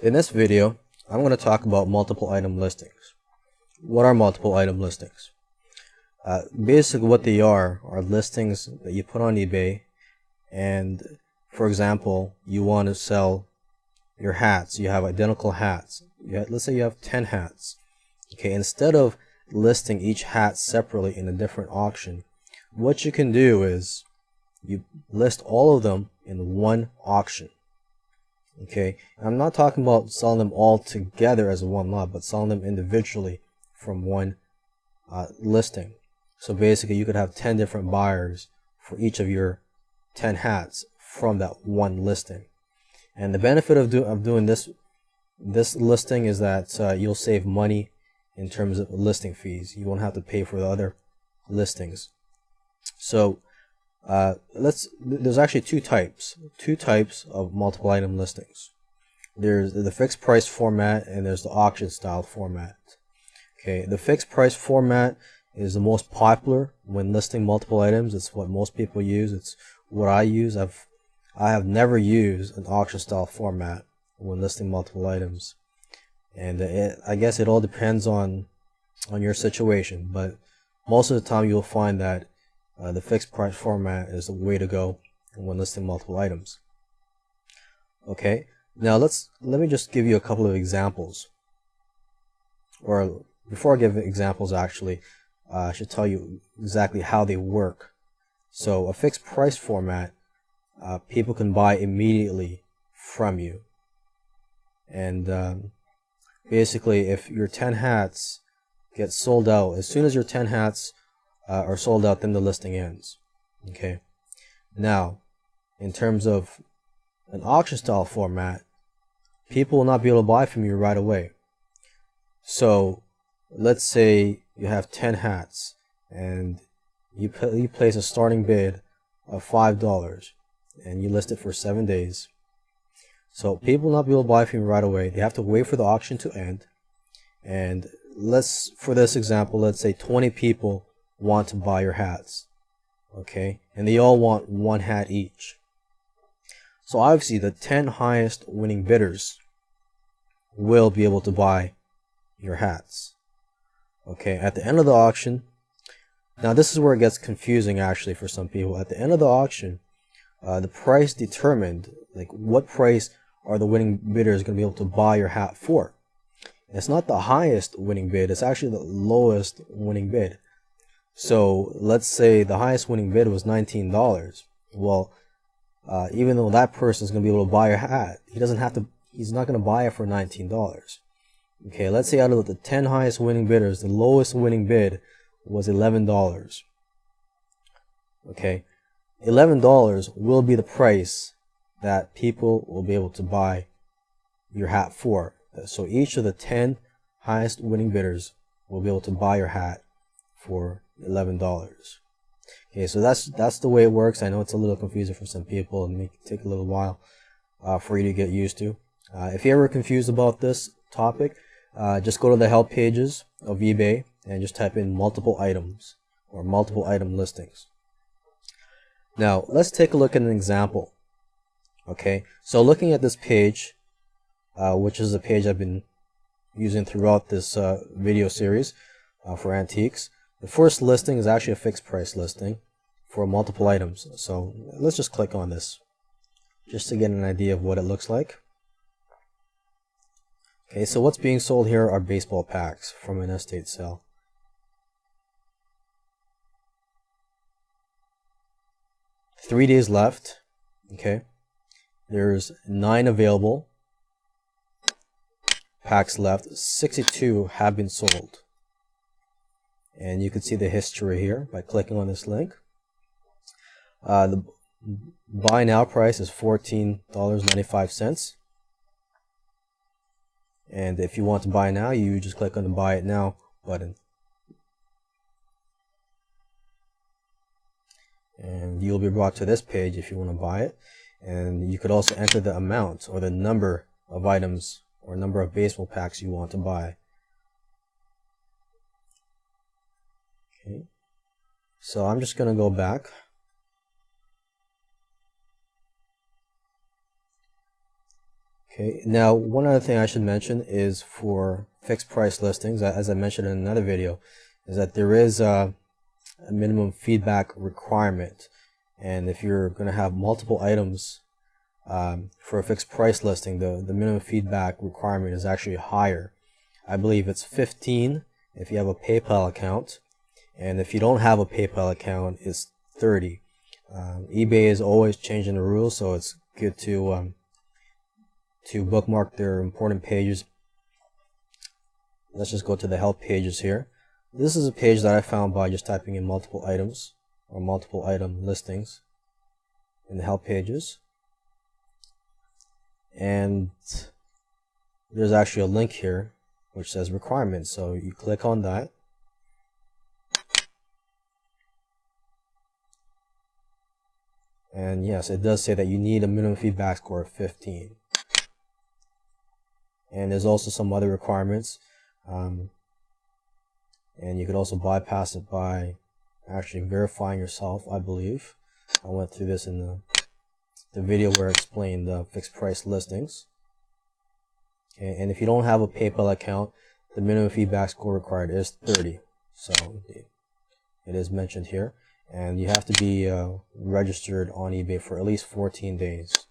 In this video, I'm going to talk about multiple item listings. What are multiple item listings? Basically what they are listings that you put on eBay, and for example, you want to sell your hats. You have identical hats. Let's say you have 10 hats. Okay, instead of listing each hat separately in a different auction, what you can do is you list all of them in one auction. Okay, I'm not talking about selling them all together as one lot, but selling them individually from one listing. So basically you could have 10 different buyers for each of your 10 hats from that one listing. And the benefit of doing this listing is that you'll save money in terms of listing fees. You won't have to pay for the other listings. So there's actually two types of multiple item listings. There's the fixed price format and there's the auction style format. Okay, the fixed price format is the most popular when listing multiple items. It's what most people use. It's what I use. I have never used an auction style format when listing multiple items, and I guess it all depends on your situation, but most of the time you'll find that the fixed price format is the way to go when listing multiple items. Okay, now let me just give you a couple of examples. Or before I give examples, actually, I should tell you exactly how they work. So a fixed price format, people can buy immediately from you, and basically if your 10 hats get sold out, as soon as your 10 hats are sold out, then the listing ends. Okay, now in terms of an auction style format, people will not be able to buy from you right away. So let's say you have 10 hats and you place a starting bid of $5 and you list it for 7 days. So people will not be able to buy from you right away. They have to wait for the auction to end. And for this example, let's say 20 people want to buy your hats. Okay, and they all want one hat each. So obviously the 10 highest winning bidders will be able to buy your hats. Okay, at the end of the auction, now this is where it gets confusing actually for some people. At the end of the auction, the price determined, like what price are the winning bidders going to be able to buy your hat for. And it's not the highest winning bid, it's actually the lowest winning bid. So let's say the highest winning bid was $19. Well, even though that person is going to be able to buy your hat, he's not going to buy it for $19. Okay, let's say out of the 10 highest winning bidders, the lowest winning bid was $11. Okay, $11 will be the price that people will be able to buy your hat for. So each of the 10 highest winning bidders will be able to buy your hat for $11. Okay, so that's the way it works. I know it's a little confusing for some people and it may take a little while for you to get used to. If you're ever confused about this topic, just go to the help pages of eBay and just type in multiple items or multiple item listings. Now let's take a look at an example. Okay, so looking at this page, which is a page I've been using throughout this video series for antiques, the first listing is actually a fixed price listing for multiple items. So let's just click on this just to get an idea of what it looks like. Okay, so what's being sold here are baseball packs from an estate sale. Three days left. Okay, there's 9 available packs left. 62 have been sold. And you can see the history here by clicking on this link. The buy now price is $14.95. And if you want to buy now, you just click on the buy it now button. And you'll be brought to this page if you want to buy it. And you could also enter the amount or the number of items or number of baseball packs you want to buy. Okay, so I'm just going to go back. Okay, now one other thing I should mention is for fixed price listings, as I mentioned in another video, is that there is a minimum feedback requirement. And if you're going to have multiple items for a fixed price listing, the minimum feedback requirement is actually higher. I believe it's 15 if you have a PayPal account, and if you don't have a PayPal account, it's 30. eBay is always changing the rules, so it's good to bookmark their important pages. Let's just go to the help pages here. This is a page that I found by just typing in multiple items or multiple item listings in the help pages. And there's actually a link here which says requirements. So you click on that. And yes, it does say that you need a minimum feedback score of 15. And there's also some other requirements. And you could also bypass it by actually verifying yourself, I believe. I went through this in the video where I explained the fixed price listings. Okay, and if you don't have a PayPal account, the minimum feedback score required is 30. So it is mentioned here. And you have to be registered on eBay for at least 14 days.